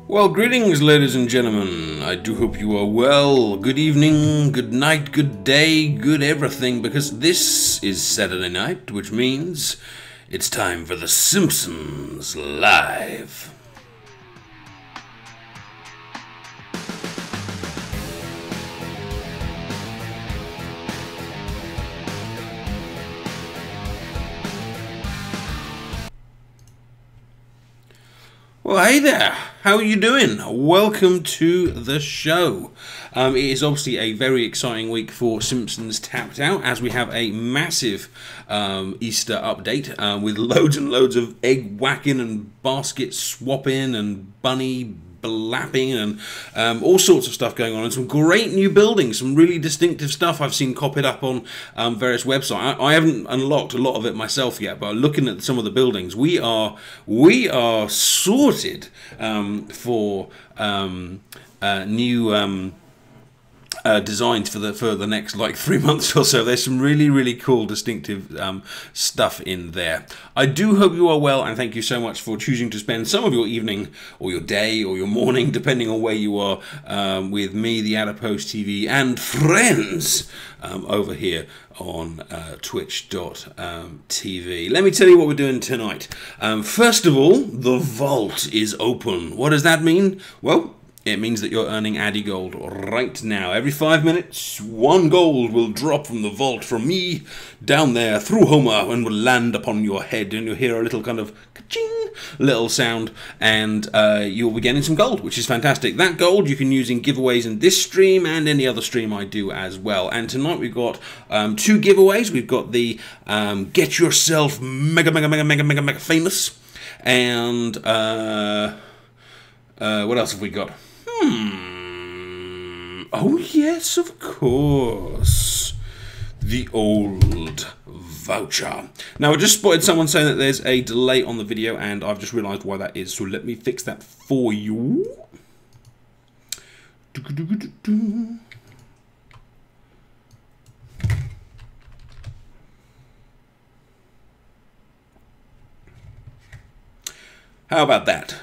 Well, greetings, ladies and gentlemen. I do hope you are well. Good evening, good night, good day, good everything, because this is Saturday night, which means it's time for The Simpsons Live. Well, hey there, how are you doing? Welcome to the show. It is obviously a very exciting week for Simpsons Tapped Out, as we have a massive Easter update with loads and loads of egg whacking and basket swapping and bunny blapping and all sorts of stuff going on, and some great new buildings, some really distinctive stuff I've seen copied up on various websites. I haven't unlocked a lot of it myself yet, but looking at some of the buildings, we are sorted for new designs for the next like 3 months or so. There's some really cool distinctive stuff in there. I do hope you are well, and thank you so much for choosing to spend some of your evening or your day or your morning, depending on where you are, with me, TheAdiposeTV, and friends over here on twitch.tv. Let me tell you what we're doing tonight. First of all, the vault is open. What does that mean? Well, it means that you're earning Addy Gold right now. Every 5 minutes, 1 gold will drop from the vault from me down there through Homer and will land upon your head, and you'll hear a little kind of ka-ching little sound, and you'll be getting some gold, which is fantastic. That gold you can use in giveaways in this stream and any other stream I do as well. And tonight we've got 2 giveaways. We've got the Get Yourself Mega Famous, and what else have we got? Oh yes, of course. The old voucher. Now I just spotted someone saying that there's a delay on the video, and I've just realised why that is, so let me fix that for you. How about that?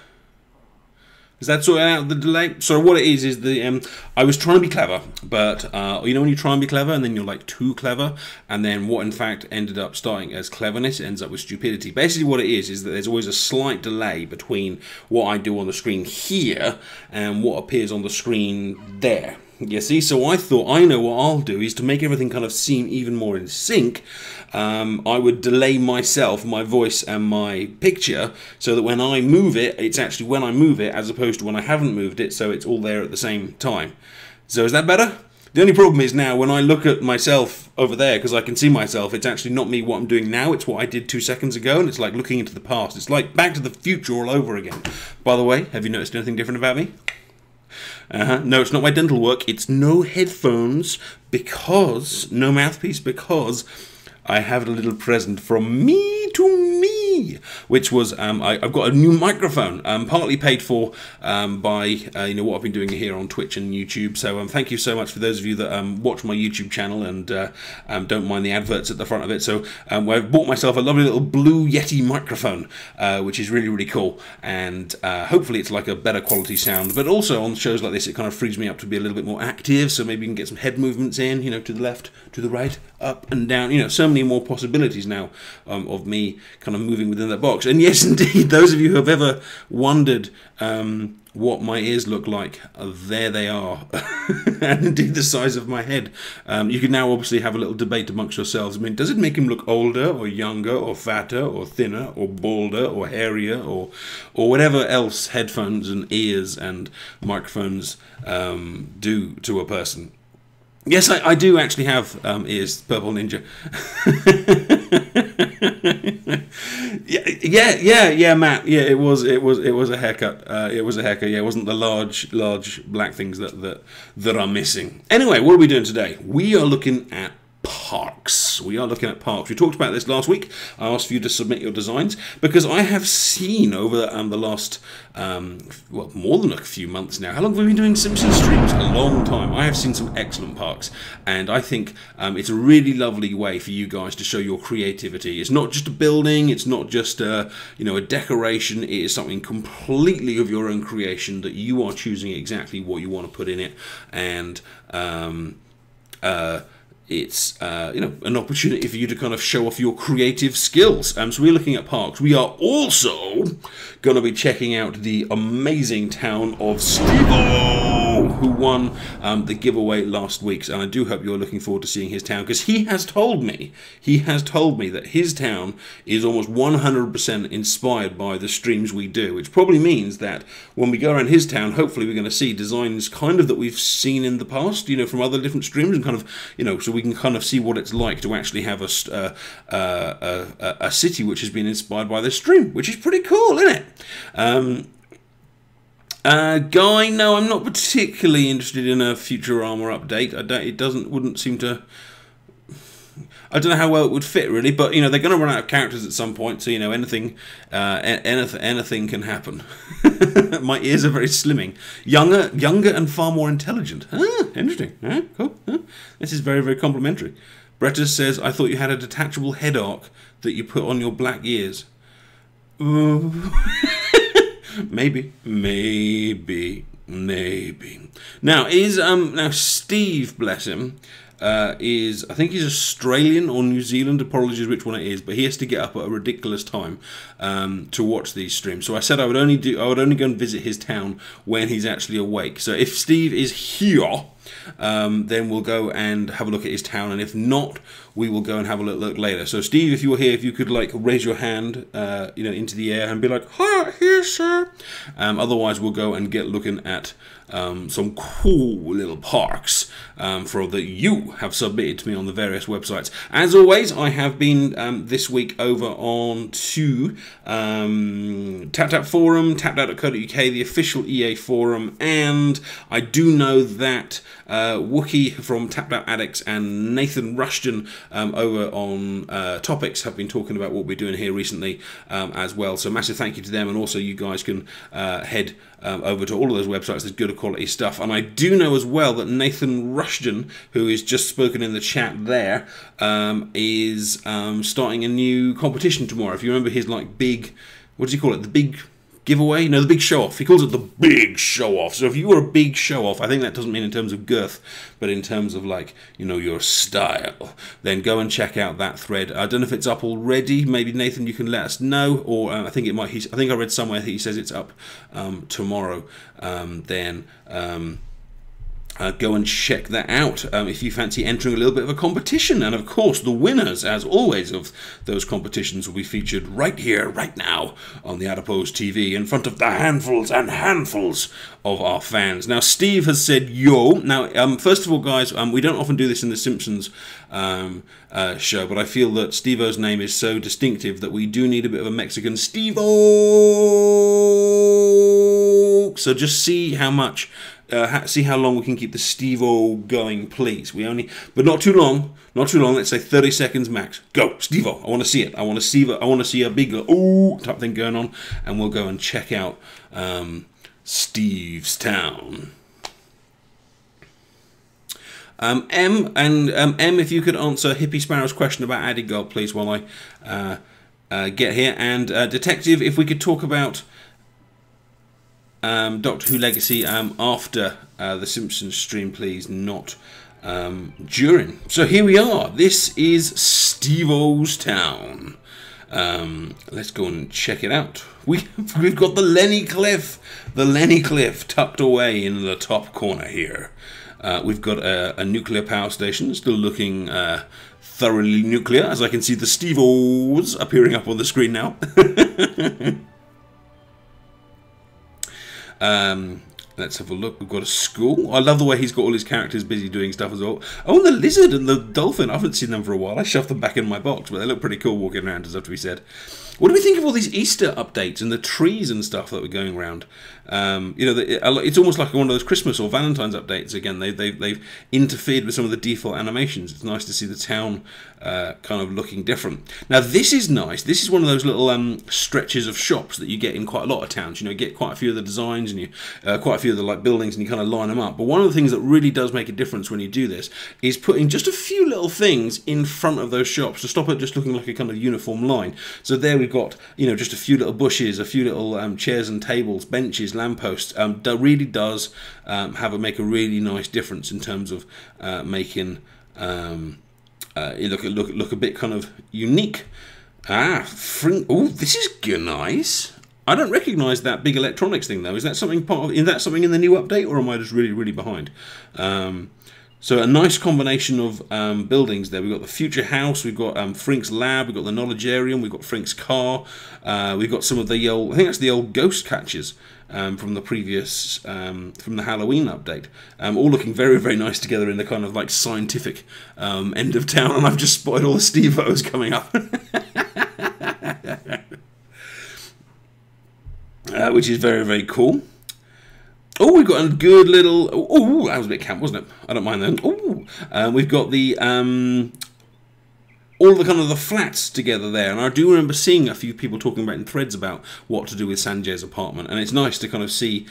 Is that sorting out the delay? So what it is the I was trying to be clever, but you know when you try and be clever and then you're like too clever, and then what in fact ended up starting as cleverness ends up with stupidity. Basically what it is that there's always a slight delay between what I do on the screen here and what appears on the screen there. You see, so I thought, I know what I'll do is to make everything kind of seem even more in sync. I would delay myself, my voice and my picture, so that when I move it, it's actually when I move it as opposed to when I haven't moved it, so it's all there at the same time. So is that better? The only problem is now when I look at myself over there, because I can see myself, it's actually not me what I'm doing now, it's what I did 2 seconds ago, and it's like looking into the past. It's like Back to the Future all over again. By the way, have you noticed anything different about me? No, it's not my dental work. It's no headphones, because no mouthpiece, because I have a little present from me to me, which was I've got a new microphone, partly paid for by you know what I've been doing here on Twitch and YouTube. So thank you so much for those of you that watch my YouTube channel and don't mind the adverts at the front of it. So I've bought myself a lovely little blue Yeti microphone, which is really cool, and hopefully it's like a better quality sound. But also on shows like this, it kind of frees me up to be a little bit more active. So maybe you can get some head movements in, you know, to the left, to the right, up and down. You know, so many more possibilities now of me kind of moving within that box. And yes, indeed, those of you who have ever wondered what my ears look like, there they are. And indeed the size of my head. You can now obviously have a little debate amongst yourselves. I mean, does it make him look older or younger or fatter or thinner or balder or hairier or whatever else headphones and ears and microphones do to a person? Yes, I do actually have ears, Purple Ninja. yeah, Matt. Yeah, it was a haircut. It was a haircut. Yeah, it wasn't the large black things that are missing. Anyway, what are we doing today? We are looking at parks. We are looking at parks. We talked about this last week. I asked you to submit your designs because I have seen over the last, well, more than a few months now. How long have we been doing Simpsons streams? A long time. I have seen some excellent parks, and I think it's a really lovely way for you guys to show your creativity. It's not just a building. It's not just a decoration. It is something completely of your own creation that you are choosing exactly what you want to put in it, and it's an opportunity for you to kind of show off your creative skills. So we're looking at parks. We are also going to be checking out the amazing town of Steve-O, who won the giveaway last week. And I do hope you're looking forward to seeing his town, because he has told me that his town is almost 100% inspired by the streams we do, which probably means that when we go around his town, hopefully we're going to see designs kind of that we've seen in the past, from other different streams, and kind of, so we can kind of see what it's like to actually have a city which has been inspired by this stream, which is pretty cool, isn't it? Guy, no, I'm not particularly interested in a Futurama update. Wouldn't seem to. I don't know how well it would fit, really, but they're going to run out of characters at some point, so anything can happen. My ears are very slimming. Younger, and far more intelligent. Interesting. Cool. This is very, very complimentary. Brettus says, "I thought you had a detachable head arc that you put on your black ears." Maybe. Now Steve, bless him, I think he's Australian or New Zealand. Apologies which one it is, but he has to get up at a ridiculous time to watch these streams. So I said I would only go and visit his town when he's actually awake. So if Steve is here, then we'll go and have a look at his town, and if not, we will go and have a look later. So Steve, if you were here, if you could raise your hand into the air and be like, "Hi, here, sir." Otherwise, we'll go and get looking at some cool little parks that you have submitted to me on the various websites. As always, I have been this week over on to TapTap Forum, taptap.co.uk, the official EA forum, and I do know that Wookie from TSTOaddicts and Nathan Rushton over on Topics have been talking about what we're doing here recently as well. So massive thank you to them, and also you guys can head over to all of those websites. There's good quality stuff. And I do know as well that Nathan Rushton, who is just spoken in the chat there, is starting a new competition tomorrow. If you remember his big, what does he call it? The big giveaway? No, the big show-off. He calls it the big show-off. So if you were a big show-off, I think that doesn't mean in terms of girth, but in terms of your style, then go and check out that thread. I don't know if it's up already. Maybe Nathan, you can let us know, or I think it might. I think I read somewhere that he says it's up tomorrow. Go and check that out if you fancy entering a little bit of a competition. And of course, the winners, as always, of those competitions will be featured right here, right now, on the Adipose TV, in front of the handfuls and handfuls of our fans. Now, Steve has said, yo. Now, first of all, guys, we don't often do this in the Simpsons show, but I feel that Steve-O's name is so distinctive that we do need a bit of a Mexican Steve-O. So just see how much... see how long we can keep the Steve-O going, please. But not too long. Not too long. Let's say 30 seconds max. Go, Steve-O. I want to see it. I want to see a big ooh type thing going on, and we'll go and check out Steve's town. M, if you could answer Hippie Sparrow's question about Addy Gold, please, while I get here. And Detective, if we could talk about Doctor Who Legacy after the Simpsons stream, please, not during. So here we are. This is Steve-O's town. Let's go and check it out. We've got the Lenny Cliff tucked away in the top corner here. We've got a nuclear power station, still looking thoroughly nuclear, as I can see the Steve-O's appearing up on the screen now. Let's have a look. We've got a school. I love the way he's got all his characters busy doing stuff as well. Oh, and the lizard and the dolphin. I haven't seen them for a while. I shoved them back in my box, but they look pretty cool walking around, as have to be said. What do we think of all these Easter updates and the trees and stuff that were going around? You know, it's almost like one of those Christmas or Valentine's updates again. They've interfered with some of the default animations. It's nice to see the town kind of looking different. Now, this is nice. This is one of those little stretches of shops that you get in quite a lot of towns. You know, you get quite a few of the designs and you quite a few of the like buildings, and you kind of line them up. But one of the things that really does make a difference when you do this is putting just a few little things in front of those shops to stop it just looking like a kind of uniform line. So there we've got, you know, just a few little bushes, a few little chairs and tables, benches, lampposts. That really does make a really nice difference in terms of making it look a bit kind of unique. Oh, this is nice. I don't recognise that big electronics thing though. Is that something something in the new update, or am I just really behind? So a nice combination of buildings there. We've got the future house, we've got Frink's lab, we've got the knowledgearium, we've got Frink's car, we've got some of the old, I think that's the old ghost catchers from the previous, from the Halloween update. All looking very nice together in the kind of like scientific end of town, and I've just spotted all the Steve-O's coming up. Which is very cool. Oh, we've got a good little... Oh, that was a bit camp, wasn't it? I don't mind that. Oh, we've got the... all the kind of the flats together there. And I do remember seeing a few people talking about in threads about what to do with Sanjay's apartment. And it's nice to kind of see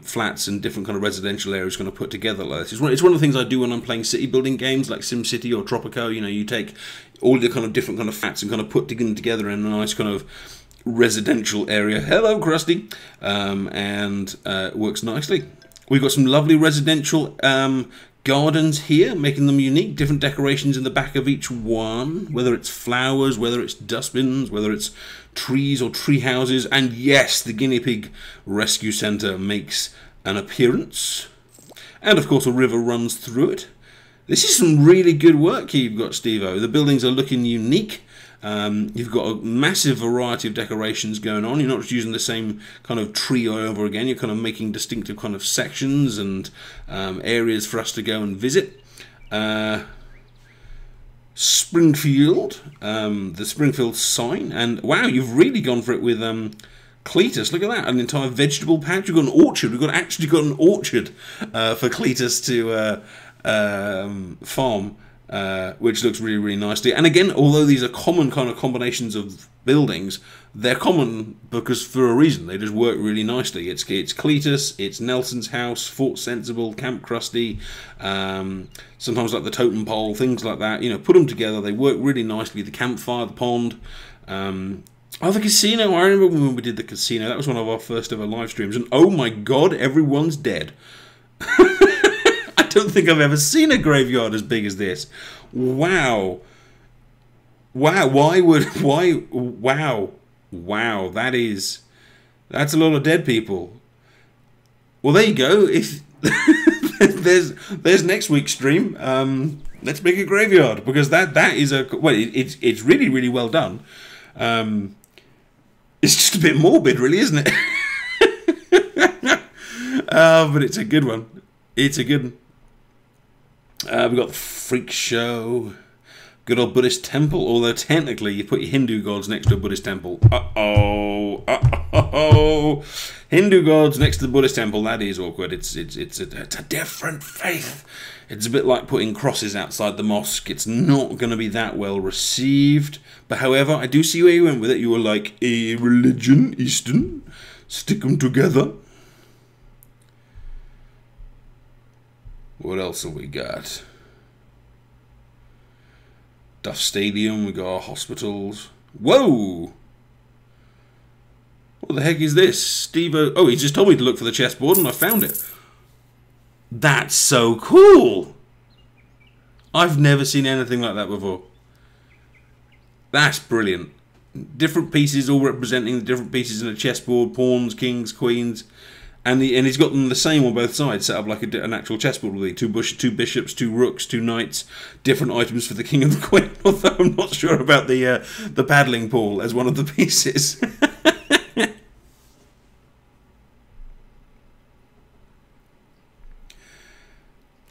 flats and different kind of residential areas kind of put together like this. It's one of the things I do when I'm playing city building games like SimCity or Tropico. You know, you take all the kind of different kind of flats and kind of put them together in a nice kind of residential area. Hello, Krusty. And it works nicely. We've got some lovely residential gardens here, making them unique. Different decorations in the back of each one, whether it's flowers, whether it's dustbins, whether it's trees or tree houses. And yes, the guinea pig rescue centre makes an appearance. And of course, a river runs through it. This is some really good work here you've got, Steve-O. The buildings are looking unique. You've got a massive variety of decorations going on. You're not just using the same kind of tree over again. You're kind of making distinctive kind of sections and areas for us to go and visit. Springfield, the Springfield sign, and wow, you've really gone for it with Cletus. Look at that, an entire vegetable patch. We've got an orchard. We've actually got an orchard for Cletus to farm. Which looks really nicely. And again, although these are common kind of combinations of buildings, they're common because for a reason. They just work really nicely. It's Cletus, it's Nelson's house, Fort Sensible, Camp Krusty, sometimes like the totem pole, things like that. You know, put them together, they work really nicely. The campfire, the pond. Oh, the casino. I remember when we did the casino. That was one of our first ever live streams. And oh my god, everyone's dead. I don't think I've ever seen a graveyard as big as this. Wow. Wow, wow, that's a lot of dead people. Well, there you go. If there's next week's stream, let's make a graveyard, because that is a, well, it's really well done. It's just a bit morbid, really, isn't it? But it's a good one. It's a good one. We've got the freak show, good old Buddhist temple, although technically you put your Hindu gods next to a Buddhist temple. Hindu gods next to the Buddhist temple, that is awkward. It's a different faith. It's a bit like putting crosses outside the mosque. It's not going to be that well received. But however, I do see where you went with it. You were like, a religion, Eastern, stick them together. What else have we got? Duff Stadium, we got our hospitals. Whoa! What the heck is this? Steve-O... Oh, he just told me to look for the chessboard and I found it. That's so cool! I've never seen anything like that before. That's brilliant. Different pieces all representing the different pieces in a chessboard. Pawns, kings, queens. And he's got them the same on both sides, set up like an actual chessboard with two bishops, two rooks, two knights, different items for the king and the queen. Although I'm not sure about the paddling pool as one of the pieces.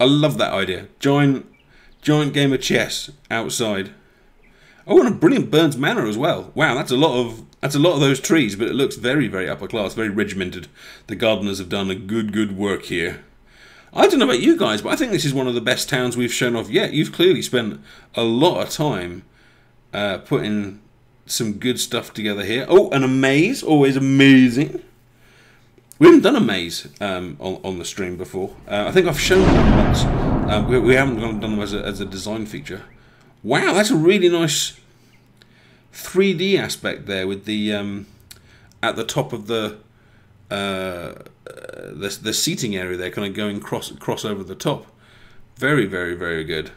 love that idea. Giant game of chess outside. Oh, and a brilliant Burns Manor as well. Wow, that's a lot of those trees, but it looks very, very upper class, very regimented. The gardeners have done a good work here. I don't know about you guys, but I think this is one of the best towns we've shown off yet. You've clearly spent a lot of time putting some good stuff together here. Oh, and a maze, always amazing. We haven't done a maze on the stream before. I think I've shown them once. We haven't done them as a design feature. Wow, that's a really nice 3D aspect there with the at the top of the seating area there, kind of going cross over the top. Very, very, very good.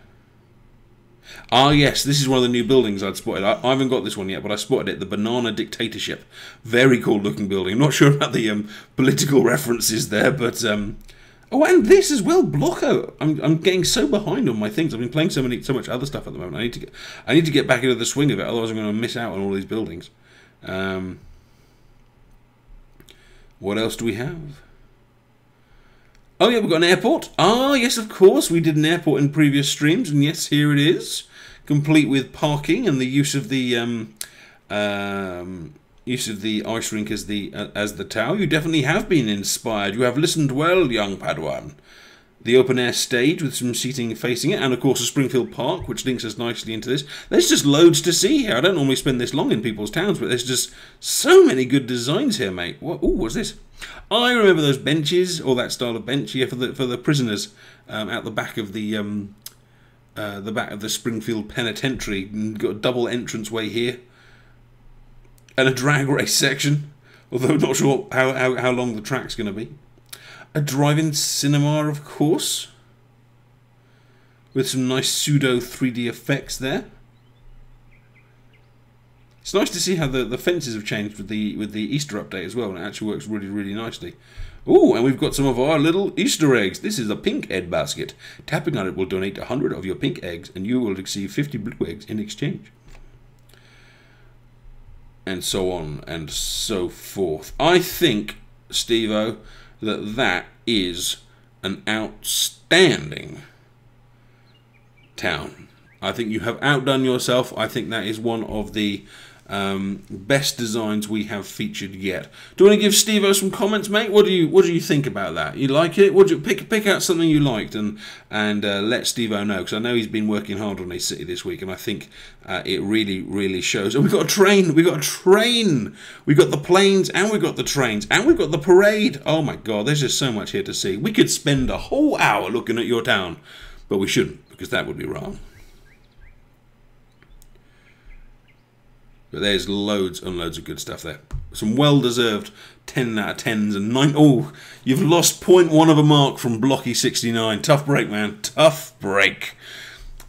Ah, yes, this is one of the new buildings I'd spotted. I haven't got this one yet, but I spotted it. The Banana Dictatorship. Very cool looking building. I'm not sure about the political references there, but oh, and this as well, Blocko. I'm getting so behind on my things. I've been playing so much other stuff at the moment. I need to get back into the swing of it, otherwise I'm going to miss out on all these buildings. What else do we have? Oh yeah, we've got an airport. Ah, yes, of course. We did an airport in previous streams, and yes, here it is, complete with parking and the use of the ice rink as the tower. You definitely have been inspired. You have listened well, young Padawan. The open-air stage with some seating facing it, and of course a Springfield Park, which links us nicely into this. There's just loads to see here. I don't normally spend this long in people's towns, but there's just so many good designs here, mate. What? Ooh, what's this? I remember those benches, or that style of bench, yeah, for the prisoners out the back of the Springfield Penitentiary. Got a double entranceway here, and a drag race section. Although not sure how long the track's going to be. A drive-in cinema, of course, with some nice pseudo 3D effects there. It's nice to see how the fences have changed with the Easter update as well, and it actually works really, really nicely. Ooh, and we've got some of our little Easter eggs. This is a pink egg basket. Tapping on it will donate 100 of your pink eggs, and you will receive 50 blue eggs in exchange. And so on and so forth. I think, Steve-O, that is an outstanding town. I think you have outdone yourself. I think that is one of the best designs we have featured yet. Do you want to give Steve-O some comments, mate? What do you think about that? You like it? Would you pick out something you liked and let Steve-O know? Because I know he's been working hard on his city this week, and I think it really shows. And we've got a train. We've got a train. We've got the planes, and we've got the trains, and we've got the parade. Oh my God, there's just so much here to see. We could spend a whole hour looking at your town, but we shouldn't, because that would be wrong. But there's loads and loads of good stuff there. Some well-deserved 10 out of 10s and 9. Oh, you've lost 0.1 of a mark from Blocky69. Tough break, man. Tough break.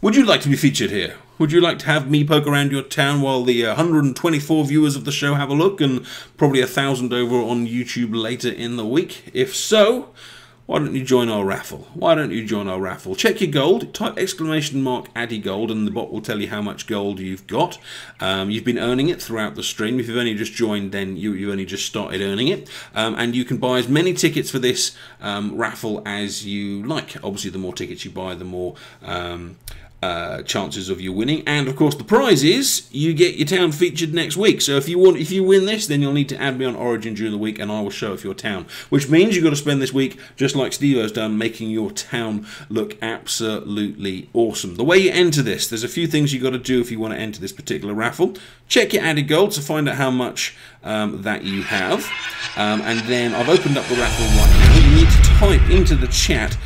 Would you like to be featured here? Would you like to have me poke around your town while the 124 viewers of the show have a look, and probably 1,000 over on YouTube later in the week? If so, why don't you join our raffle? Why don't you join our raffle? Check your gold, type !AddyGold, and the bot will tell you how much gold you've got. You've been earning it throughout the stream. If you've only just joined, then you only just started earning it. And you can buy as many tickets for this raffle as you like. Obviously, the more tickets you buy, the more chances of you winning, and of course the prize is you get your town featured next week. So if you win this, then you'll need to add me on Origin during the week, and I will show off your town, which means you've got to spend this week just like Steve-O's done, making your town look absolutely awesome. The way you enter this, there's a few things you've got to do if you want to enter this particular raffle. Check your added gold to find out how much that you have, and then I've opened up the raffle right now. You need to type into the chat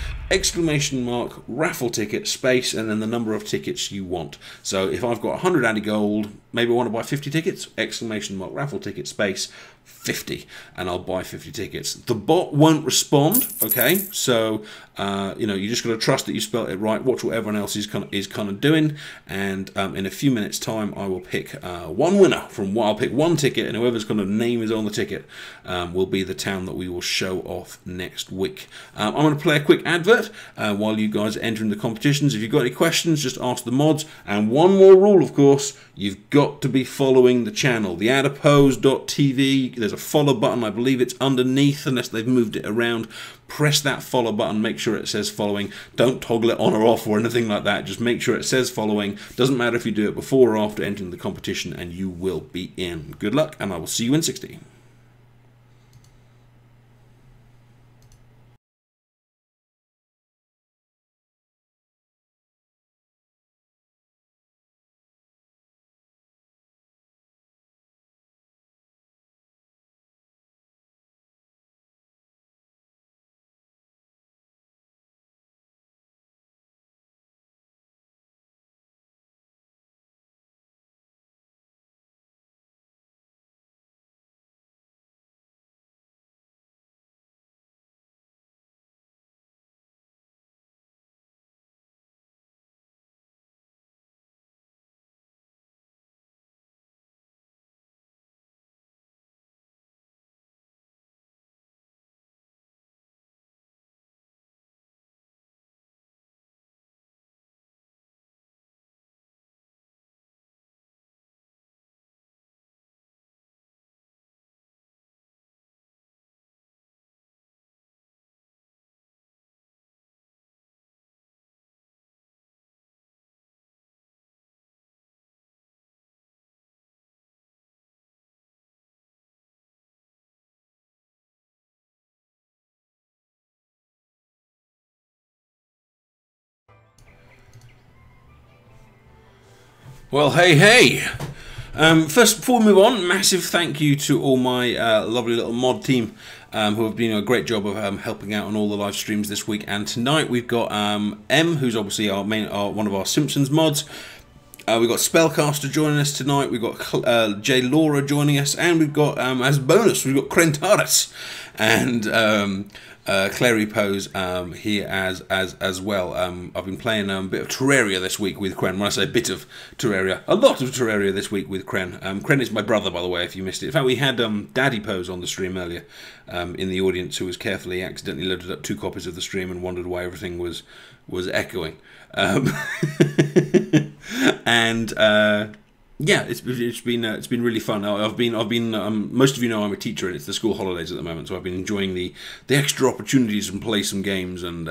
!raffle ticket space and then the number of tickets you want. So if I've got 100 added gold, maybe I want to buy 50 tickets, !raffle ticket space 50, and I'll buy 50 tickets. The bot won't respond, okay? So you know, you just got to trust that you spelled it right. Watch what everyone else is kind of doing, and in a few minutes' time, I will pick one winner from. I'll pick one ticket, and whoever's kind of name is on the ticket will be the town that we will show off next week. I'm going to play a quick advert while you guys are entering the competitions. If you've got any questions, just ask the mods. And one more rule, of course, you've got got to be following the channel. TheAdiposeTV, there's a follow button. I believe it's underneath, unless they've moved it around. Press that follow button, make sure it says following. Don't toggle it on or off or anything like that. Just make sure it says following. Doesn't matter if you do it before or after entering the competition, and you will be in. Good luck, and I will see you in 60. Well, hey. First, before we move on, massive thank you to all my lovely little mod team who have been doing a great job of helping out on all the live streams this week. And tonight we've got M, who's obviously one of our Simpsons mods. We've got Spellcaster joining us tonight. We've got J. Laura joining us, and we've got as a bonus we've got Crentaris and Clary Pose here as well. I've been playing a bit of Terraria this week with Kren. When I say a bit of Terraria, a lot of Terraria this week with Kren. Kren is my brother, by the way, if you missed it. In fact, we had TheAdipose on the stream earlier in the audience, who was carefully accidentally loaded up 2 copies of the stream and wondered why everything was echoing. And yeah, it's been really fun. I've been most of you know I'm a teacher and it's the school holidays at the moment, so I've been enjoying the extra opportunities and play some games and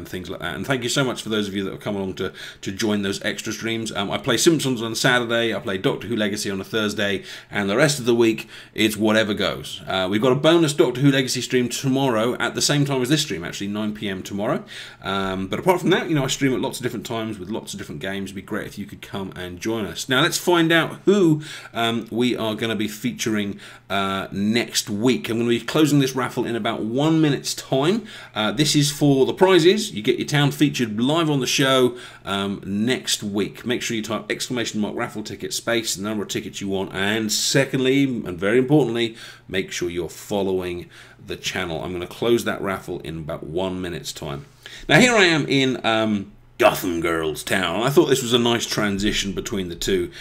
things like that. And thank you so much for those of you that have come along to join those extra streams. I play Simpsons on Saturday, I play Doctor Who Legacy on a Thursday, and the rest of the week it's whatever goes. We've got a bonus Doctor Who Legacy stream tomorrow at the same time as this stream, actually 9 PM tomorrow. But apart from that, you know, I stream at lots of different times with lots of different games. It'd be great if you could come and join us. Now let's find out who we are going to be featuring next week. I'm going to be closing this raffle in about 1 minute's time. This is for the prizes. You get your town featured live on the show next week. Make sure you type !raffle ticket space the number of tickets you want, and secondly, and very importantly, make sure you're following the channel. I'm going to close that raffle in about 1 minute's time. Now here I am in Gotham Girls Town. I thought this was a nice transition between the two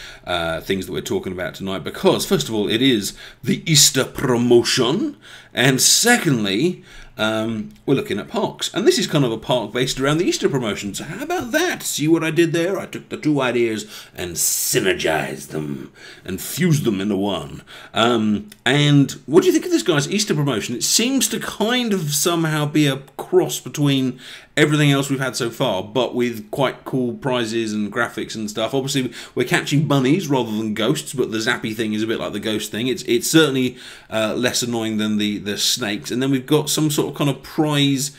things that we're talking about tonight, because first of all it is the Easter promotion, and secondly we're looking at parks, and this is kind of a park based around the Easter promotion. So how about that? See what I did there? I took the two ideas and synergized them and fused them into one. And what do you think of this guy's Easter promotion? It seems to kind of somehow be a cross between everything else we've had so far, but with quite cool prizes and graphics and stuff. Obviously, we're catching bunnies rather than ghosts, but the zappy thing is a bit like the ghost thing. It's certainly less annoying than the snakes. And then we've got some sort of kind of prize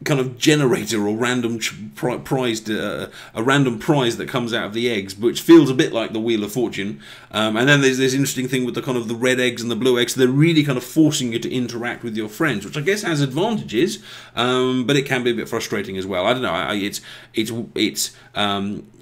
kind of generator or random prize, a random prize that comes out of the eggs, which feels a bit like the Wheel of Fortune. And then there's this interesting thing with the kind of the red eggs and the blue eggs. So they're really kind of forcing you to interact with your friends, which I guess has advantages, but it can be a bit frustrating as well. I don't know.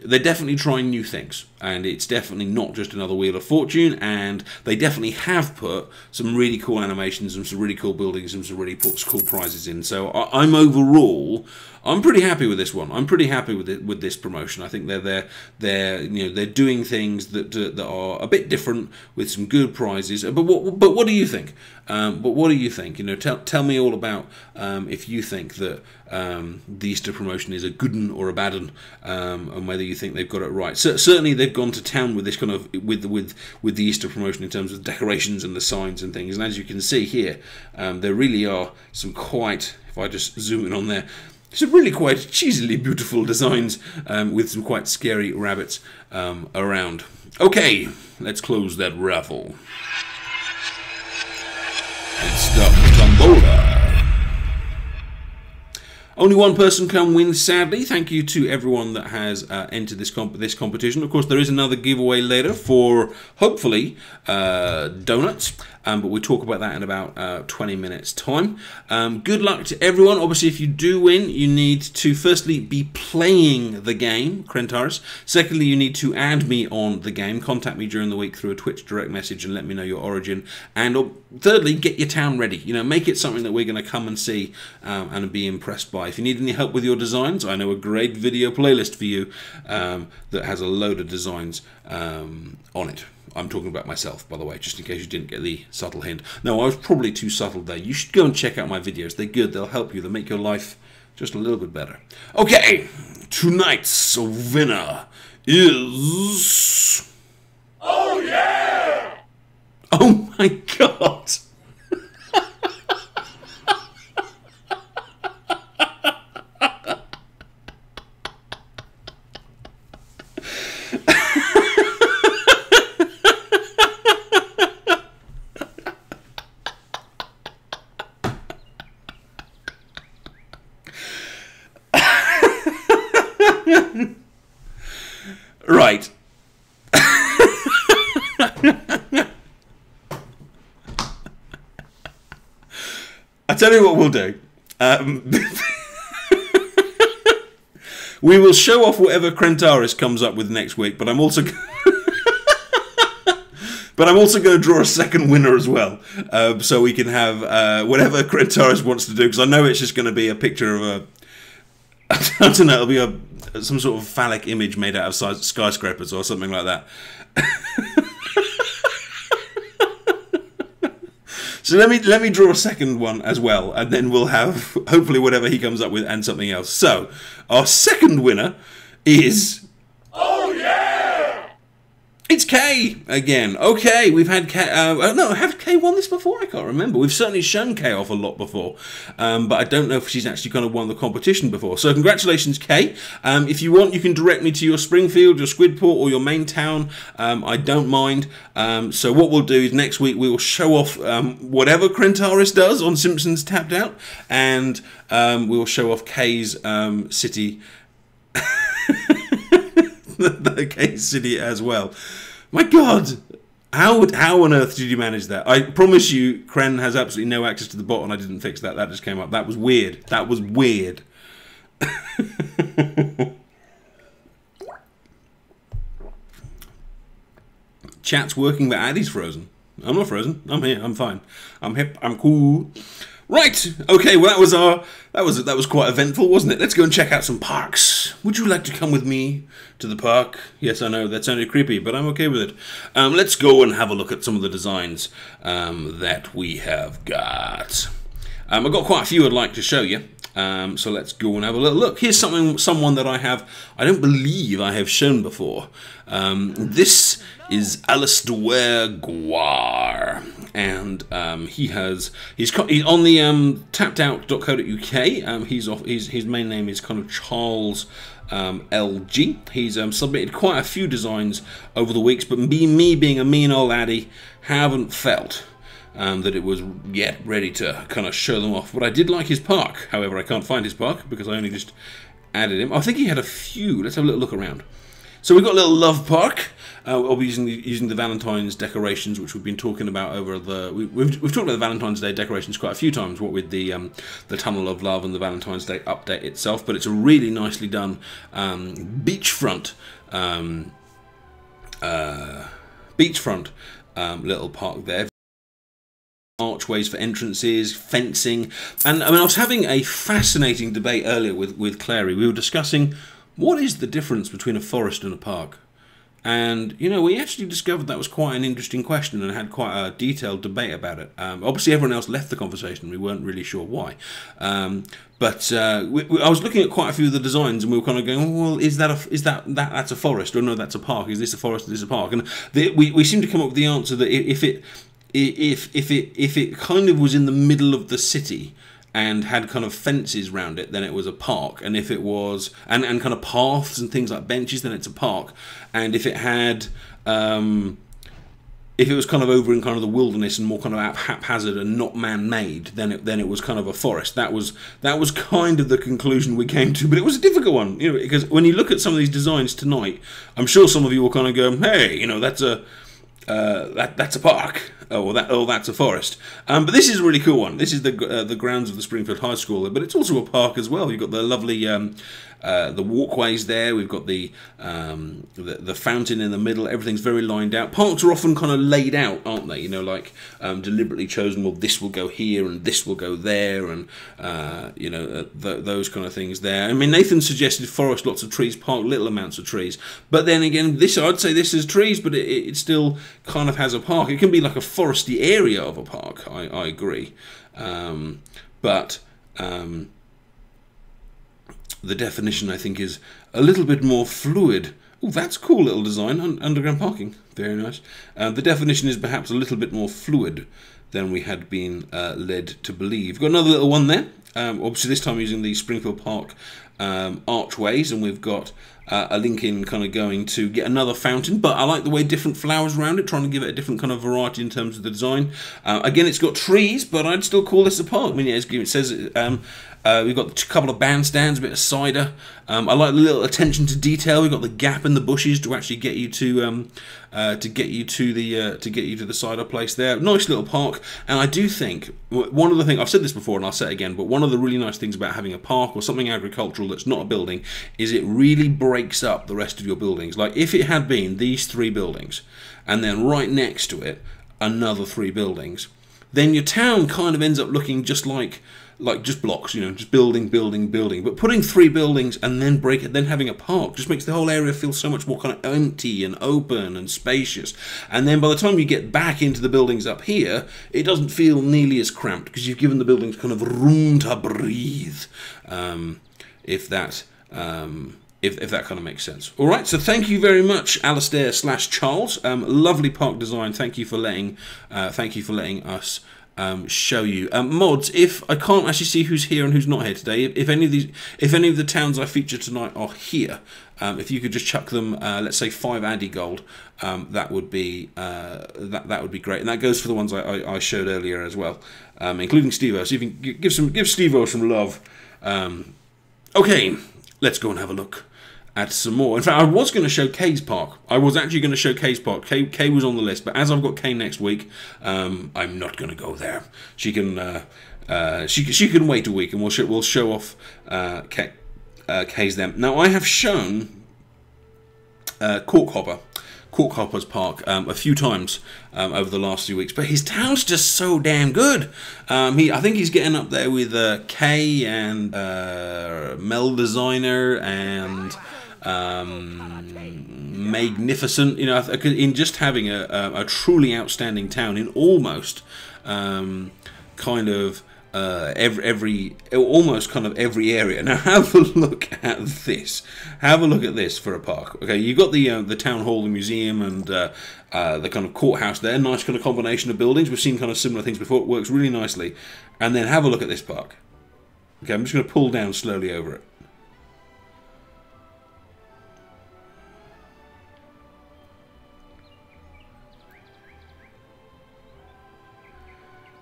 They're definitely trying new things, and it's definitely not just another Wheel of Fortune, and they definitely have put some really cool animations and some really cool buildings and some really cool prizes in. So I'm overall overall, I'm pretty happy with this one. I'm pretty happy with it, with this promotion. I think they're doing things that are a bit different with some good prizes. But what do you think? Tell me all about if you think that the Easter promotion is a good one or a bad one, and whether you think they've got it right. Certainly, they've gone to town with this kind of with the Easter promotion in terms of decorations and the signs and things. And as you can see here, there really are some quite. If I just zoom in on there. Some really quite cheesily beautiful designs with some quite scary rabbits around. Okay, let's close that raffle and start the tombola. Only one person can win, sadly. Thank you to everyone that has entered this competition. Of course, there is another giveaway later for, hopefully, donuts. But we'll talk about that in about 20 minutes' time. Good luck to everyone. Obviously, if you do win, you need to, firstly, be playing the game, Krentaris. Secondly, you need to add me on the game. Contact me during the week through a Twitch direct message and let me know your origin. And thirdly, get your town ready. Make it something that we're going to come and see and be impressed by. If you need any help with your designs, I know a great video playlist for you that has a load of designs on it. I'm talking about myself, by the way, just in case you didn't get the subtle hint. No, I was probably too subtle there. You should go and check out my videos. They're good. They'll help you. They'll make your life just a little bit better. Okay, tonight's winner is... Oh, yeah! Oh, my God. Right. I tell you what we'll do. We will show off whatever Krentaris comes up with next week, but I'm also going to draw a second winner as well, so we can have whatever Krentaris wants to do, because I know it's just going to be a picture of a... I don't know, it'll be some sort of phallic image made out of skyscrapers or something like that. So let me draw a second one as well, and then we'll have hopefully whatever he comes up with and something else. So our second winner is... Oh yeah! It's Kay again. Okay, we've had Kay. No, have Kay won this before? I can't remember. We've certainly shown Kay off a lot before, but I don't know if she's actually kind of won the competition before. So congratulations, Kay. If you want, you can direct me to your Springfield, your Squidport, or your main town. I don't mind. So what we'll do is next week we will show off whatever Krentaris does on Simpsons Tapped Out, and we will show off Kay's city. The Kay's city as well. My God, how on earth did you manage that? I promise you, Kren has absolutely no access to the bot, and I didn't fix that. That just came up. That was weird. That was weird. Chat's working, but Addy's frozen. I'm not frozen. I'm here. I'm fine. I'm hip. I'm cool. Right. Okay. Well, that was quite eventful, wasn't it? Let's go and check out some parks. Would you like to come with me to the park? Yes, I know that sounded creepy, but I'm okay with it. Let's go and have a look at some of the designs that we have got. I've got quite a few I'd like to show you. So let's go and have a little look. Here's someone that I don't believe I have shown before. This is Alistair Guar, and he's on the tappedout.co.uk. His main name is kind of Charles LG. He's submitted quite a few designs over the weeks, but me being a mean old addy, haven't felt that it was yet ready to kind of show them off. But I did like his park. However, I can't find his park because I only just added him. I think he had a few. Let's have a little look around. So we've got a little love park. I'll be using the Valentine's decorations, which we've been talking about over the... We've talked about the Valentine's Day decorations quite a few times, what with the Tunnel of Love and the Valentine's Day update itself. But it's a really nicely done beachfront little park there. archways for entrances, fencing, and I mean I was having a fascinating debate earlier with Clary. We were discussing what is the difference between a forest and a park, and you know we actually discovered that was quite an interesting question and had quite a detailed debate about it. Obviously everyone else left the conversation, we weren't really sure why, but I was looking at quite a few of the designs and we were kind of going, oh, well, that's a forest, or no, that's a park, is this a forest, is this a park? And we seem to come up with the answer that if it kind of was in the middle of the city and had kind of fences around it, then it was a park. And if it was and kind of paths and things like benches, then it's a park. And if it had if it was kind of over in kind of the wilderness and more kind of haphazard and not man-made, then it was kind of a forest. That was kind of the conclusion we came to, but it was a difficult one, you know, because when you look at some of these designs tonight, I'm sure some of you will kind of go, hey, you know, that's a park, or that's a forest. But this is a really cool one. This is the grounds of the Springfield High School, but it's also a park as well. You've got the lovely the walkways there. We've got the fountain in the middle. Everything's very lined out. Parks are often kind of laid out, aren't they? You know, like deliberately chosen. Well, this will go here and this will go there, and you know those kind of things there. I mean, Nathan suggested forest, lots of trees, park, little amounts of trees. But then again, I'd say this is trees, but it still kind of has a park. It can be like a foresty area of a park. I agree, but. The definition, I think, is a little bit more fluid. Oh, that's a cool little design, underground parking. Very nice. The definition is perhaps a little bit more fluid than we had been led to believe. Got another little one there. Obviously, this time using the Springfield Park archways, and we've got a link in kind of going to get another fountain, but I like the way different flowers around it, trying to give it a different kind of variety in terms of the design. Again, it's got trees, but I'd still call this a park. I mean, as it says, we've got a couple of bandstands, a bit of cider. I like the little attention to detail. We've got the gap in the bushes to actually get you to the cider place there. Nice little park, and I do think one of the things, I've said this before and I'll say it again, but one of the really nice things about having a park or something agricultural that's not a building is it really breaks up the rest of your buildings. Like if it had been these 3 buildings and then right next to it another 3 buildings, then your town kind of ends up looking just like just blocks, you know, just building. But putting 3 buildings and then then having a park just makes the whole area feel so much more kind of empty and open and spacious. And then by the time you get back into the buildings up here, it doesn't feel nearly as cramped because you've given the buildings kind of room to breathe. If that kind of makes sense. All right, so thank you very much, Alistair/Charles. Lovely park design. Thank you for letting us show you. Mods, if I can't actually see who's here and who's not here today, if any of the towns I feature tonight are here, if you could just chuck them, let's say 5 Addy gold, that would be that would be great. And that goes for the ones I showed earlier as well, including Steve-O. So you can give Steve-O some love. Okay, let's go and have a look at some more. In fact, I was going to show Kay's Park. I was actually going to show Kay's Park. Kay was on the list, but as I've got Kay next week, I'm not going to go there. She can she can wait a week, and we'll show off Kay's them. Now, I have shown Corkhopper's Park a few times over the last few weeks, but his town's just so damn good. I think he's getting up there with Kay and Mel Designer and Magnificent, you know, in just having a truly outstanding town in almost kind of almost kind of every area. Now have a look at this. Have a look at this for a park. Okay, you've got the town hall, the museum, and the kind of courthouse there. Nice kind of combination of buildings. We've seen kind of similar things before. It works really nicely. And then have a look at this park. Okay, I'm just going to pull down slowly over it.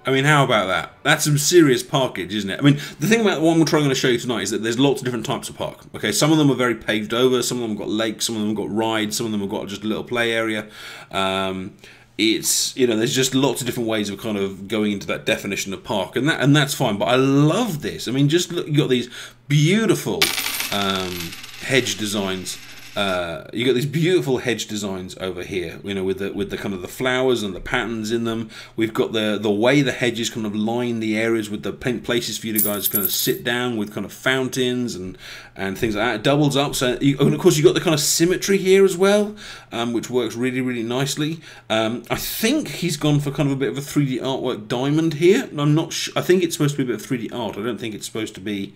I mean, how about that? That's some serious parkage, isn't it? I mean, the thing about what I'm trying to show you tonight is that there's lots of different types of park. Okay, some of them are very paved over, some of them have got lakes, some of them have got rides, some of them have got just a little play area. It's, you know, there's just lots of different ways of kind of going into that definition of park, and that's fine. But I love this. I mean, just look, you got these beautiful hedge designs you got these beautiful hedge designs over here, you know, with the kind of the flowers and the patterns in them. We've got the way the hedges kind of line the areas with the places for you to guys kind of sit down with kind of fountains and things like that. It doubles up, so and of course you've got the kind of symmetry here as well, which works really, really nicely. I think he's gone for kind of a bit of a 3D artwork diamond here. I'm not sure. I think it's supposed to be a bit of 3D art. I don't think it's supposed to be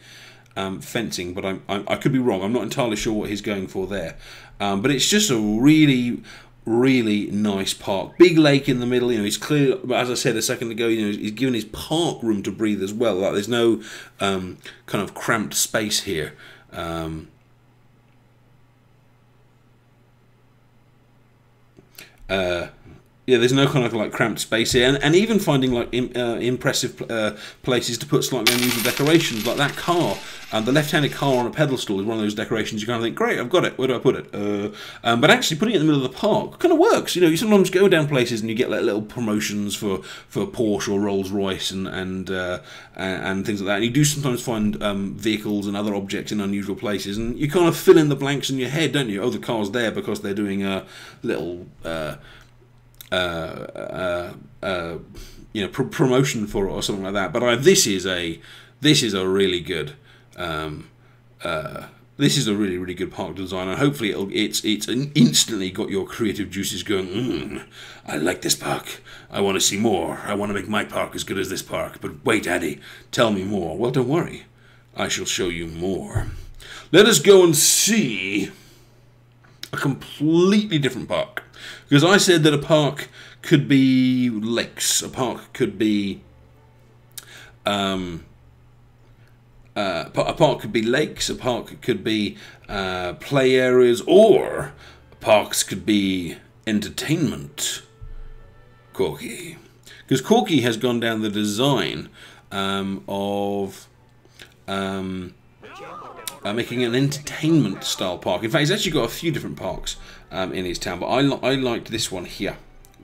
fencing, but I could be wrong. I'm not entirely sure what he's going for there. But it's just a really, really nice park. Big lake in the middle. You know, he's clear. As I said a second ago, you know, he's given his park room to breathe as well. Like there's no kind of cramped space here. Yeah, there's no kind of like cramped space here, and even finding like impressive places to put slightly unusual decorations, like that car. The left-handed car on a pedestal is one of those decorations you kind of think, great, I've got it, where do I put it? But actually putting it in the middle of the park kind of works. You know, you sometimes go down places and you get like little promotions for Porsche or Rolls-Royce and things like that. And you do sometimes find vehicles and other objects in unusual places, and you kind of fill in the blanks in your head, don't you? Oh, the car's there because they're doing a little you know, promotion for it or something like that. But this is a really good this is a really, really good park design, and hopefully it's instantly got your creative juices going. I like this park. I want to see more. I want to make my park as good as this park. But wait, Addy, tell me more. Well, don't worry. I shall show you more. Let us go and see a completely different park. Because I said that a park could be lakes, a park could be a park could be lakes, a park could be play areas, or parks could be entertainment. Corky. Because Corky has gone down the design of making an entertainment style park. In fact, he's actually got a few different parks in his town, but I liked this one here.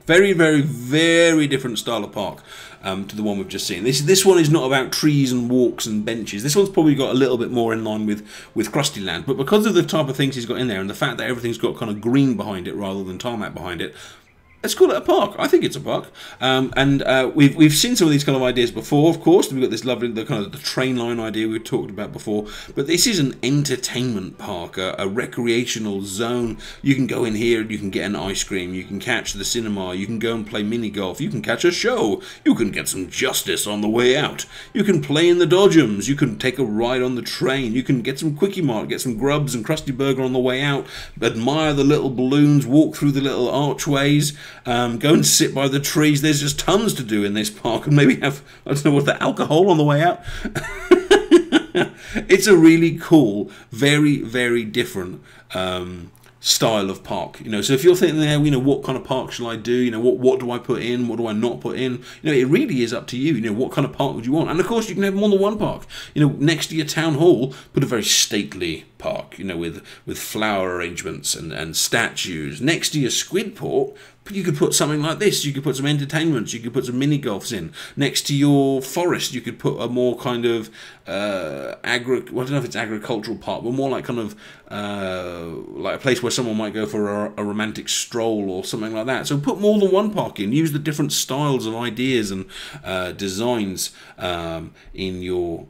Very, very, very different style of park to the one we've just seen. This one is not about trees and walks and benches. This one's probably got a little bit more in line with Krustyland, but because of the type of things he's got in there and the fact that everything's got kind of green behind it rather than tarmac behind it, let's call it a park. I think it's a park. We've seen some of these kind of ideas before, of course. We've got this lovely, the kind of the train line idea we talked about before. But this is an entertainment park, a recreational zone. You can go in here and you can get an ice cream. You can catch the cinema. You can go and play mini golf. You can catch a show. You can get some justice on the way out. You can play in the dodgems. You can take a ride on the train. You can get some Kwik-E-Mart, get some grubs and Krusty Burger on the way out. Admire the little balloons. Walk through the little archways. Go and sit by the trees. There's just tons to do in this park, and maybe have, I don't know, what, the alcohol on the way out. It's a really cool, very, very different style of park. You know, so if you're thinking there, you know, what kind of park shall I do? You know, what do I put in? What do I not put in? You know, it really is up to you. You know, what kind of park would you want? And of course, you can have more than one park. You know, next to your town hall, put a very stately park. You know, with flower arrangements and statues. Next to your squid port, you could put something like this. You could put some entertainments. You could put some mini golfs in. Next to your forest, you could put a more kind of well, I don't know if it's agricultural park, but more like kind of like a place where someone might go for a romantic stroll or something like that. So put more than one park in. Use the different styles of ideas and designs in your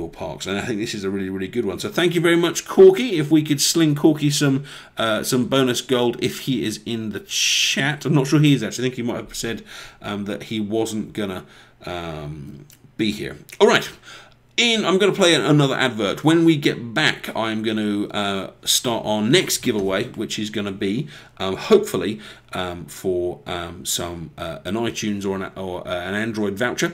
parks. And I think this is a really, really good one. So thank you very much, Corky. If we could sling Corky some bonus gold if he is in the chat. I'm not sure he is actually. I think he might have said that he wasn't gonna be here. All right. I'm going to play another advert. When we get back, I'm going to start our next giveaway, which is going to be hopefully for an iTunes or an Android voucher,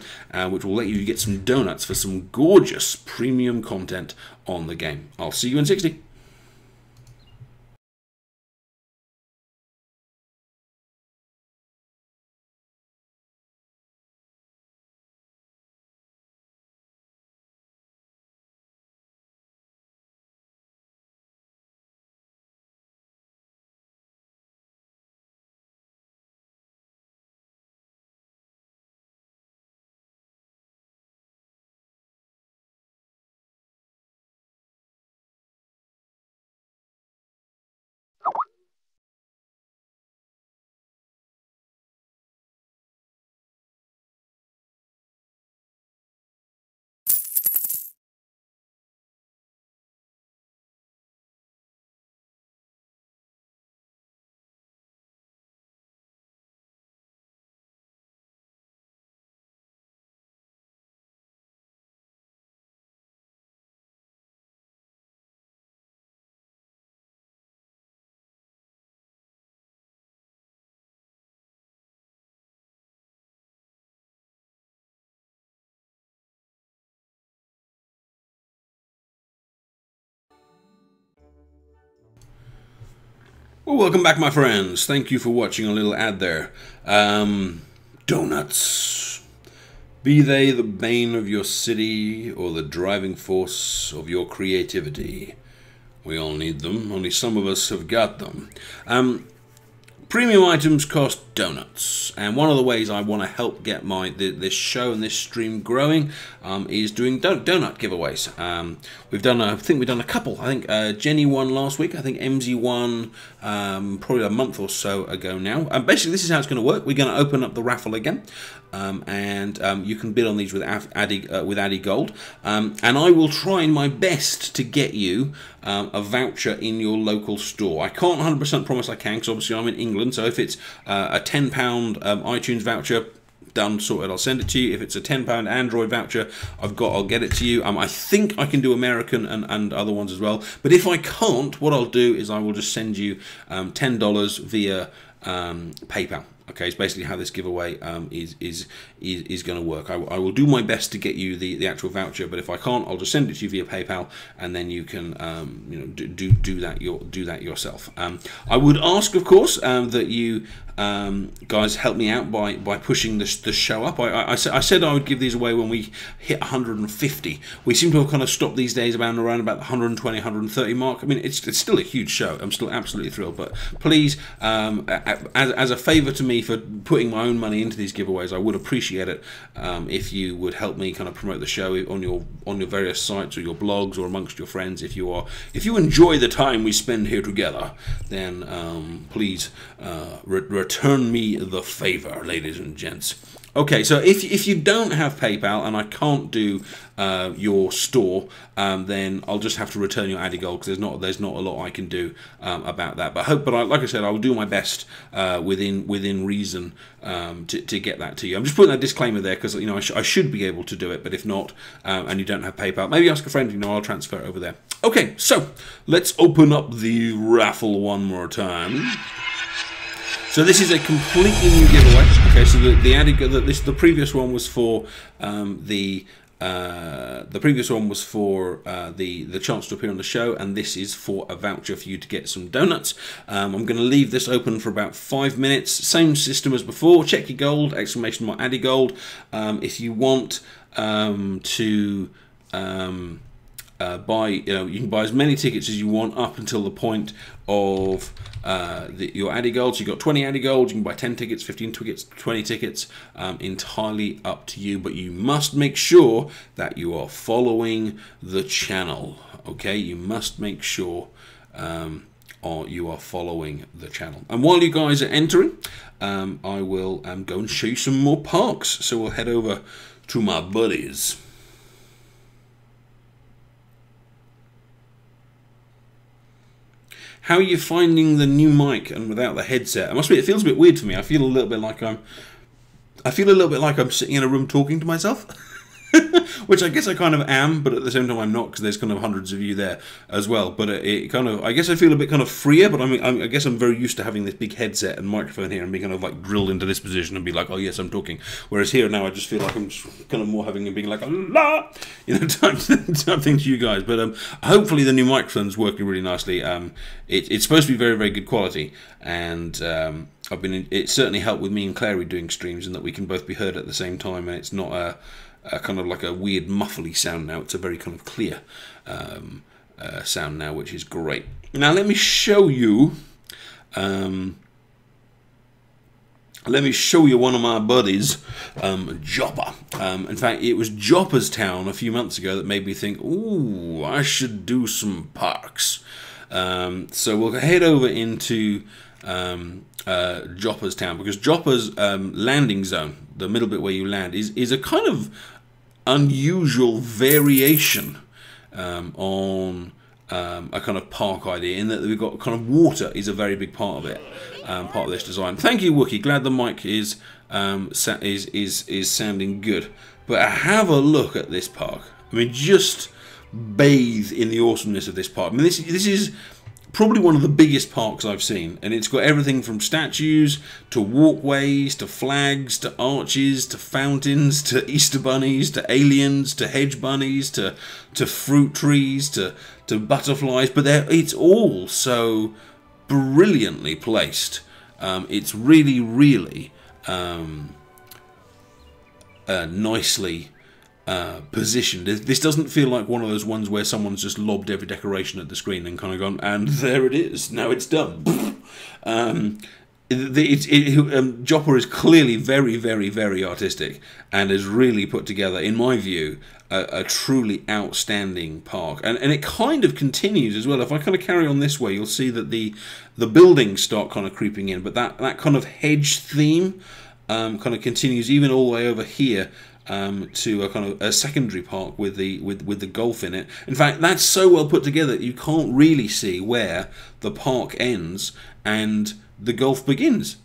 which will let you get some donuts for some gorgeous premium content on the game. I'll see you in 60. Well, welcome back, my friends. Thank you for watching a little ad there. Donuts. Be they the bane of your city or the driving force of your creativity. We all need them, only some of us have got them. Premium items cost donuts, and one of the ways I want to help get this show and this stream growing is doing donut giveaways. I think we've done a couple. I think Jenny won last week. I think MZ won probably a month or so ago now. Basically, this is how it's going to work. We're going to open up the raffle again, and you can bid on these with Addy Gold, and I will try my best to get you a voucher in your local store. I can't 100% promise I can, because obviously I'm in England. So if it's a £10 iTunes voucher, done, sorted, I'll send it to you. If it's a £10 Android voucher, I'll get it to you. I think I can do American and other ones as well. But if I can't, what I'll do is I will just send you $10 via PayPal. Okay, it's basically how this giveaway is going to work. I will do my best to get you the actual voucher, but if I can't, I'll just send it to you via PayPal, and then you can do that yourself. I would ask, of course, that you guys help me out by pushing the show up. I said I would give these away when we hit 150. We seem to have kind of stopped these days around about the 120, 130 mark. I mean, it's still a huge show. I'm still absolutely thrilled. But please, as a favour to me for putting my own money into these giveaways, I would appreciate it if you would help me kind of promote the show on your various sites or your blogs or amongst your friends. If you enjoy the time we spend here together, then please return me the favor, ladies and gents. Okay, so if you don't have PayPal and I can't do your store, then I'll just have to return your Addy Gold, because there's not a lot I can do about that. But like I said, I will do my best within reason to get that to you. I'm just putting that disclaimer there because I should be able to do it, but if not, and you don't have PayPal, maybe ask a friend. I'll transfer it over there. Okay, so let's open up the raffle one more time. So this is a completely new giveaway. Okay, so the previous one was for the chance to appear on the show, and this is for a voucher for you to get some donuts. I'm going to leave this open for about 5 minutes. Same system as before. Check your gold! Exclamation mark Addy Gold. If you want to buy, you can buy as many tickets as you want up until the point of your Addy Gold. So you've got 20 Addy Gold, you can buy 10 tickets, 15 tickets, 20 tickets, entirely up to you, but you must make sure that you are following the channel. Okay, you must make sure you are following the channel. And while you guys are entering, I will go and show you some more parks. So we'll head over to my buddies. How are you finding the new mic and without the headset? I must admit, it feels a bit weird for me. I feel a little bit like I'm sitting in a room talking to myself, which I guess I kind of am, but at the same time I'm not, because there's kind of hundreds of you there as well. But it kind of, I guess I feel a bit kind of freer. But I guess I'm very used to having this big headset and microphone here and being kind of like drilled into this position and be like, oh yes, I'm talking. Whereas here now I just feel like I'm just kind of more having and being like, la, type thing to you guys. But hopefully the new microphone's working really nicely. It's supposed to be very, very good quality, and it certainly helped with me and Clary doing streams, and that we can both be heard at the same time, and it's not a kind of like a weird muffly sound now. It's a very kind of clear sound now, which is great. Now let me show you one of my buddies, Jopper. In fact, it was Jopper's Town a few months ago that made me think, ooh, I should do some parks. So we'll head over into Jopper's Town, because Jopper's landing zone, the middle bit where you land, is a kind of unusual variation on a kind of park idea, in that we've got kind of water is a very big part of it, part of this design. Thank you, Wookie. Glad the mic is sounding good. But have a look at this park. I mean, just bathe in the awesomeness of this park. I mean, this is probably one of the biggest parks I've seen, and it's got everything from statues to walkways to flags to arches to fountains to Easter bunnies to aliens to hedge bunnies to fruit trees to butterflies. But it's all so brilliantly placed. It's really, really nicely positioned. This doesn't feel like one of those ones where someone's just lobbed every decoration at the screen and kind of gone, and there it is, now it's done. Joppa is clearly very, very, very artistic and has really put together, in my view, a truly outstanding park. And it kind of continues as well. If I kind of carry on this way, you'll see that the buildings start kind of creeping in, but that kind of hedge theme kind of continues even all the way over here to a kind of a secondary park with the golf in it. In fact, that's so well put together that you can't really see where the park ends and the golf begins,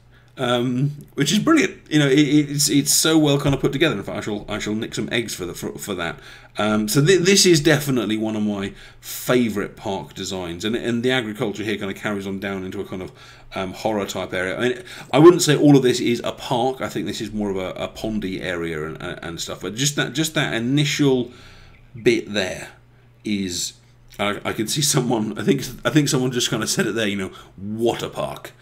which is brilliant. You know, it's so well kind of put together. In fact, I shall nick some eggs for that. So this is definitely one of my favourite park designs, and the agriculture here kind of carries on down into a kind of horror type area. I mean, I wouldn't say all of this is a park. I think this is more of a pondy area and stuff. But just that initial bit there is. I can see someone. I think someone just kind of said it there. You know, what a park.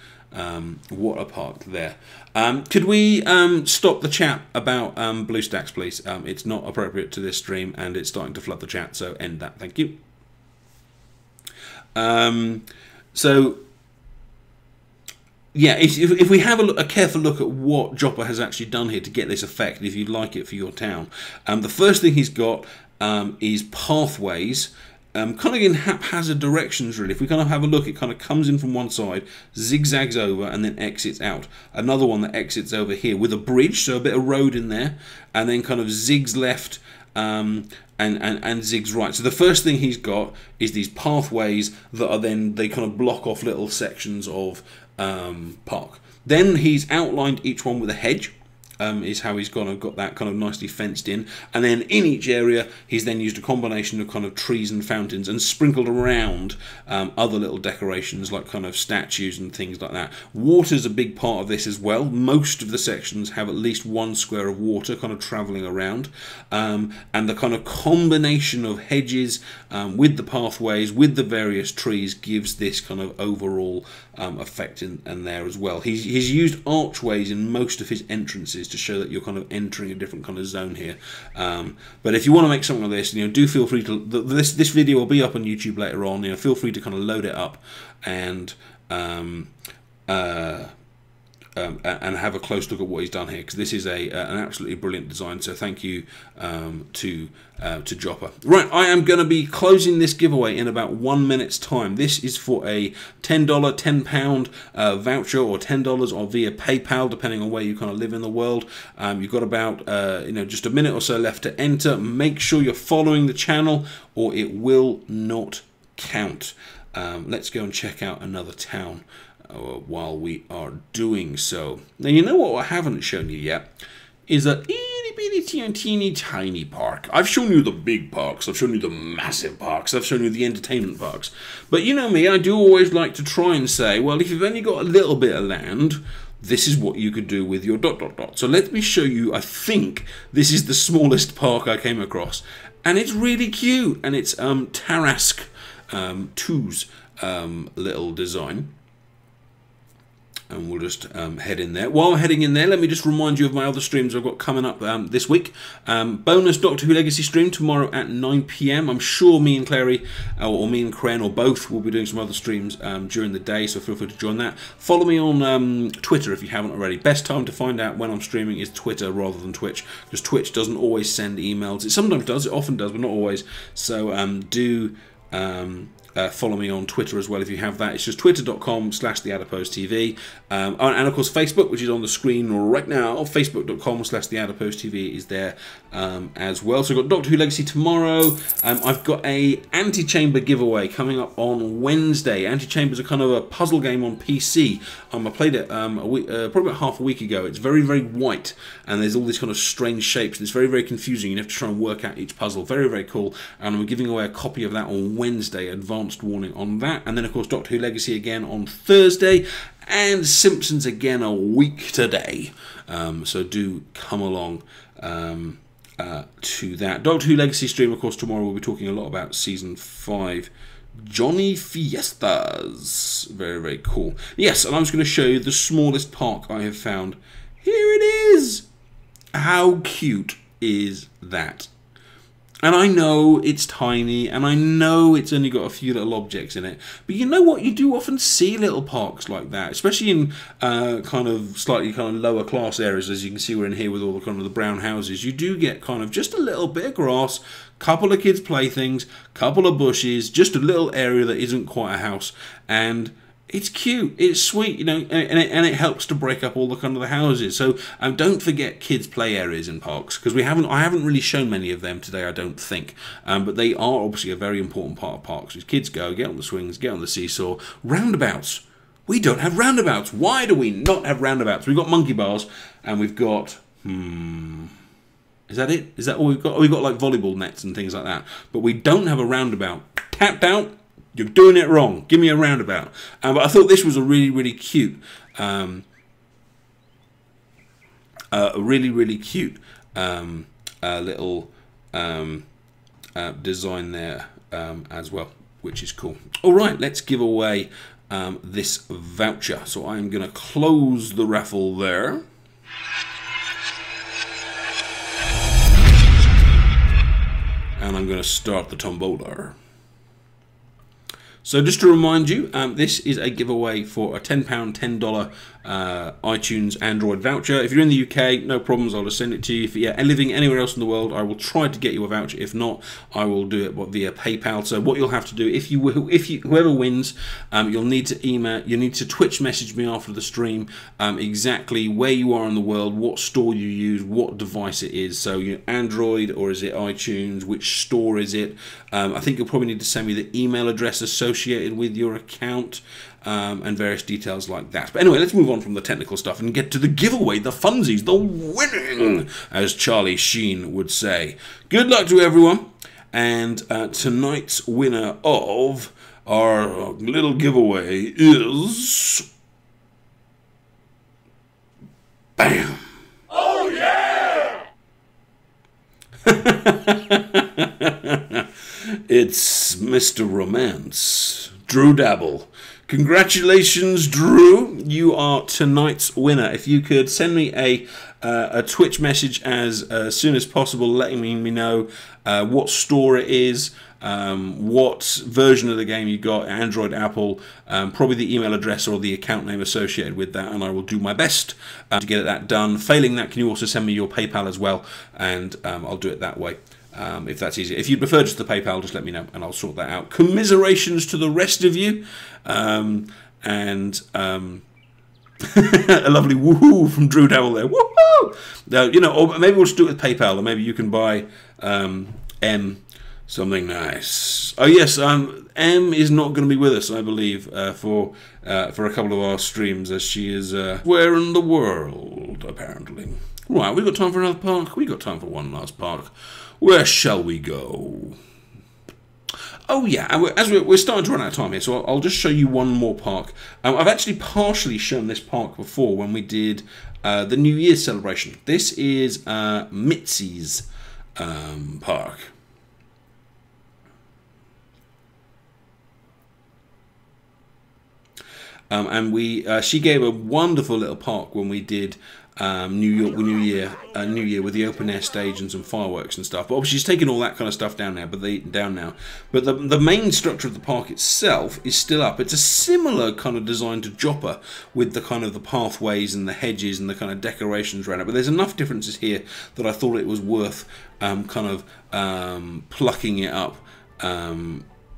What a park there. Could we stop the chat about BlueStacks, please? It's not appropriate to this stream and it's starting to flood the chat, so end that. Thank you. So, yeah, if we have a careful look at what Joppa has actually done here to get this effect, if you'd like it for your town, the first thing he's got is pathways. Kind of in haphazard directions, really. If we kind of have a look, it kind of comes in from one side, zigzags over, and then exits out. Another one that exits over here with a bridge, so a bit of road in there, and then kind of zigs left and zigs right. So the first thing he's got is these pathways that are then, they kind of block off little sections of park. Then he's outlined each one with a hedge. Is how he's got that kind of nicely fenced in, and then in each area he's then used a combination of kind of trees and fountains and sprinkled around other little decorations like kind of statues and things like that. Water's a big part of this as well. Most of the sections have at least one square of water kind of travelling around, and the kind of combination of hedges with the pathways with the various trees gives this kind of overall effect in there as well. He's used archways in most of his entrances to show that you're kind of entering a different kind of zone here. But if you want to make something like this, you know, do feel free to. This video will be up on YouTube later on. You know, feel free to kind of load it up and have a close look at what he's done here, because this is an absolutely brilliant design. So thank you to Joppa. Right, I am going to be closing this giveaway in about 1 minute's time. This is for a $10, £10 voucher, or $10 or via PayPal, depending on where you kind of live in the world. You've got about just a minute or so left to enter. Make sure you're following the channel, or it will not count. Let's go and check out another town while we are doing so. Now, you know what I haven't shown you yet is a teeny tiny park. I've shown you the big parks, I've shown you the massive parks, I've shown you the entertainment parks. But you know me, I do always like to try and say, well, if you've only got a little bit of land, this is what you could do with your ... So let me show you. I think this is the smallest park I came across, and it's really cute, and it's Tarask 2's little design. And we'll just head in there. While heading in there, let me just remind you of my other streams I've got coming up this week. Bonus Doctor Who Legacy stream tomorrow at 9 PM. I'm sure me and Clary, or me and Kren, or both, will be doing some other streams during the day, so feel free to join that. Follow me on Twitter if you haven't already. Best time to find out when I'm streaming is Twitter rather than Twitch, because Twitch doesn't always send emails. It sometimes does, it often does, but not always. So do... follow me on Twitter as well if you have that. It's just twitter.com/TheAdiposeTV. And of course Facebook, which is on the screen right now. Facebook.com/TheAdiposeTV is there as well. So I've got Doctor Who Legacy tomorrow. I've got a Antechamber giveaway coming up on Wednesday. Antechamber is a kind of a puzzle game on PC. I played it probably about half a week ago. It's very, very white, and there's all these kind of strange shapes. It's very, very confusing. You have to try and work out each puzzle. Very, very cool. And I'm giving away a copy of that on Wednesday. Advanced warning on that. And then of course Doctor Who Legacy again on Thursday, and Simpsons again a week today. So do come along to that. Doctor Who Legacy stream, of course, tomorrow we'll be talking a lot about season 5 Johnny Fiestas. Very, very cool. Yes, and I'm just going to show you the smallest park I have found. Here it is. How cute is that? And I know it's tiny, and I know it's only got a few little objects in it. But you know what? You do often see little parks like that, especially in kind of slightly kind of lower class areas. As you can see, we're in here with all the kind of the brown houses. You do get kind of just a little bit of grass, couple of kids' playthings, couple of bushes, just a little area that isn't quite a house, and it's cute, it's sweet, you know, and it helps to break up all the kind of the houses. So don't forget kids' play areas in parks, because I haven't really shown many of them today, I don't think. But they are obviously a very important part of parks. As kids go, get on the swings, get on the seesaw, roundabouts. We don't have roundabouts. Why do we not have roundabouts? We've got monkey bars, and we've got is that it? Is that all we've got? Oh, we've got like volleyball nets and things like that. But we don't have a roundabout. Tapped out. You're doing it wrong. Give me a roundabout. But I thought this was a really, really cute, little design there as well, which is cool. All right, let's give away this voucher. So I'm going to close the raffle there. And I'm going to start the tombola. So just to remind you, this is a giveaway for a £10, $10 iTunes Android voucher. If you're in the UK, no problems, I'll just send it to you. If you're living anywhere else in the world, I will try to get you a voucher. If not, I will do it via PayPal. So what you'll have to do, whoever wins, you'll need to Twitch message me after the stream exactly where you are in the world, what store you use, what device it is. So Android, or is it iTunes? Which store is it? I think you'll probably need to send me the email address associated with your account. And various details like that. But anyway, let's move on from the technical stuff and get to the giveaway, the funsies, the winning, as Charlie Sheen would say. Good luck to everyone. And tonight's winner of our little giveaway is... Bam! Oh yeah! It's Mr. Romance, Drew Dabble. Congratulations, Drew. You are tonight's winner. If you could send me a Twitch message as soon as possible, letting me know what store it is, what version of the game you got, Android, Apple, probably the email address or the account name associated with that, and I will do my best to get that done. Failing that, can you also send me your PayPal as well, and I'll do it that way. If that's easy. If you'd prefer just the PayPal, just let me know and I'll sort that out. Commiserations to the rest of you. And a lovely woohoo from Drew Dabble there. Woohoo! Or maybe we'll just do it with PayPal, or maybe you can buy M something nice. Oh yes, M is not going to be with us, I believe, for a couple of our streams, as she is where in the world, apparently. Right, we've got time for another park. We've got time for one last park. Where shall we go? Oh yeah, and we're starting to run out of time here, so I'll just show you one more park. I've actually partially shown this park before when we did the New Year's celebration. This is Mitzi's park. And she gave a wonderful little park when we did New Year with the open air stage and some fireworks and stuff. But obviously she's taken all that kind of stuff down now. But the main structure of the park itself is still up. It's a similar kind of design to Joppa, with the kind of the pathways and the hedges and the kind of decorations around it. But there's enough differences here that I thought it was worth plucking it up.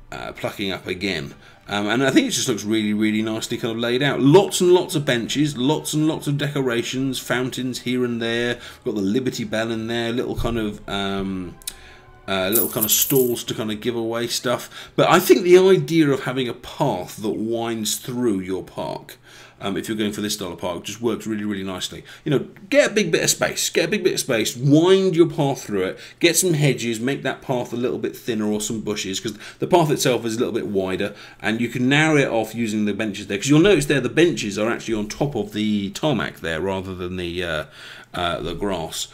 Plucking up again. And I think it just looks really, really nicely kind of laid out. Lots and lots of benches, lots and lots of decorations, fountains here and there. We've got the Liberty Bell in there, little kind of stalls to kind of give away stuff. But I think the idea of having a path that winds through your park, if you're going for this style of park, just works really, really nicely. Get a big bit of space, wind your path through it, get some hedges, make that path a little bit thinner, or some bushes, because the path itself is a little bit wider, and you can narrow it off using the benches there, because you'll notice there the benches are actually on top of the tarmac there, rather than the the grass,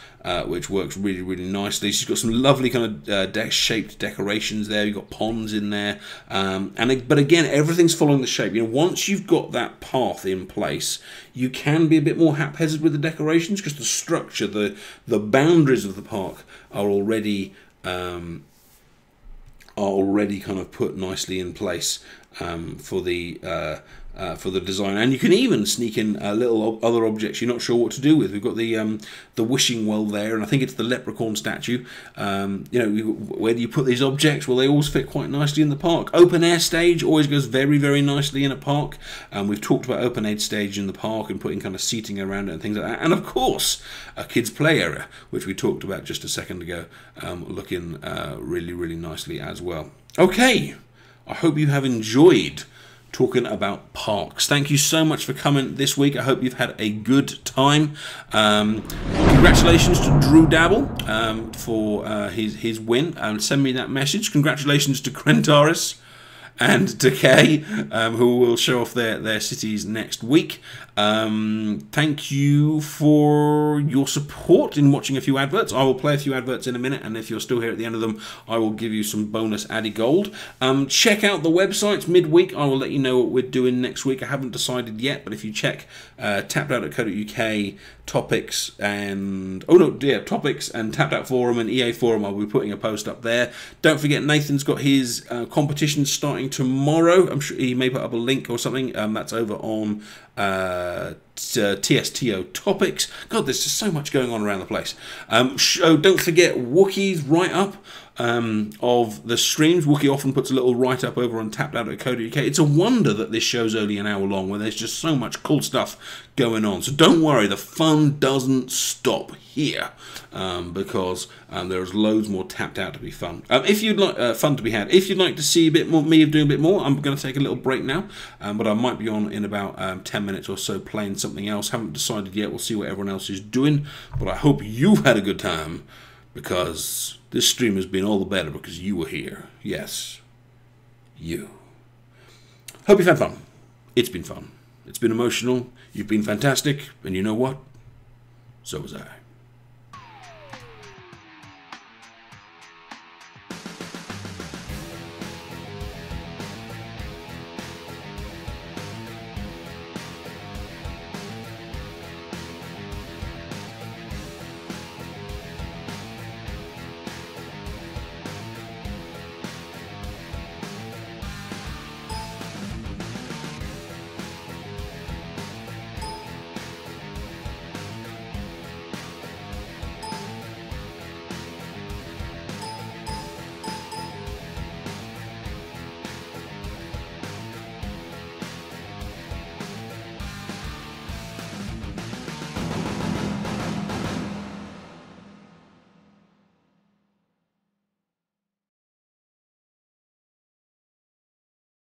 which works really, really nicely. She's got some lovely kind of shaped decorations there. You've got ponds in there, but again, everything's following the shape. Once you've got that path in place, you can be a bit more haphazard with the decorations because the structure, the boundaries of the park are already kind of put nicely in place for the design. And you can even sneak in little other objects you're not sure what to do with. We've got the wishing well there, and I think it's the leprechaun statue. Where do you put these objects? Well, they always fit quite nicely in the park. Open air stage always goes very, very nicely in a park. We've talked about open air stage in the park and putting kind of seating around it and things like that. And of course, a kids play area, which we talked about just a second ago, looking really, really nicely as well. Okay, I hope you have enjoyed talking about parks. Thank you so much for coming this week. I hope you've had a good time. Congratulations to Drew Dabble for his win. Send me that message. Congratulations to Crentaris and Decay, who will show off their cities next week. Thank you for your support in watching a few adverts. I will play a few adverts in a minute, and if you're still here at the end of them, I will give you some bonus Addy Gold. Check out the websites midweek. I will let you know what we're doing next week. I haven't decided yet, but if you check tapped.co.uk, Topics and Topics and Tapped Out Forum and EA Forum, I'll be putting a post up there. Don't forget, Nathan's got his competition starting tomorrow. I'm sure he may put up a link or something. That's over on TSTO Topics. God, there's just so much going on around the place. Don't forget Wookie's write-up of the streams. Wookie often puts a little write-up over on tapped.co.uk. It's a wonder that this show's only an hour long when there's just so much cool stuff going on. So don't worry, the fun doesn't stop here, because there's loads more tapped out to be fun. If you'd like fun to be had, if you'd like to see a bit more me doing a bit more, I'm going to take a little break now, but I might be on in about 10 minutes or so playing something else. Haven't decided yet. We'll see what everyone else is doing, but I hope you've had a good time, because this stream has been all the better because you were here. Yes, you. Hope you've had fun. It's been fun. It's been emotional. You've been fantastic, and you know what? So was I.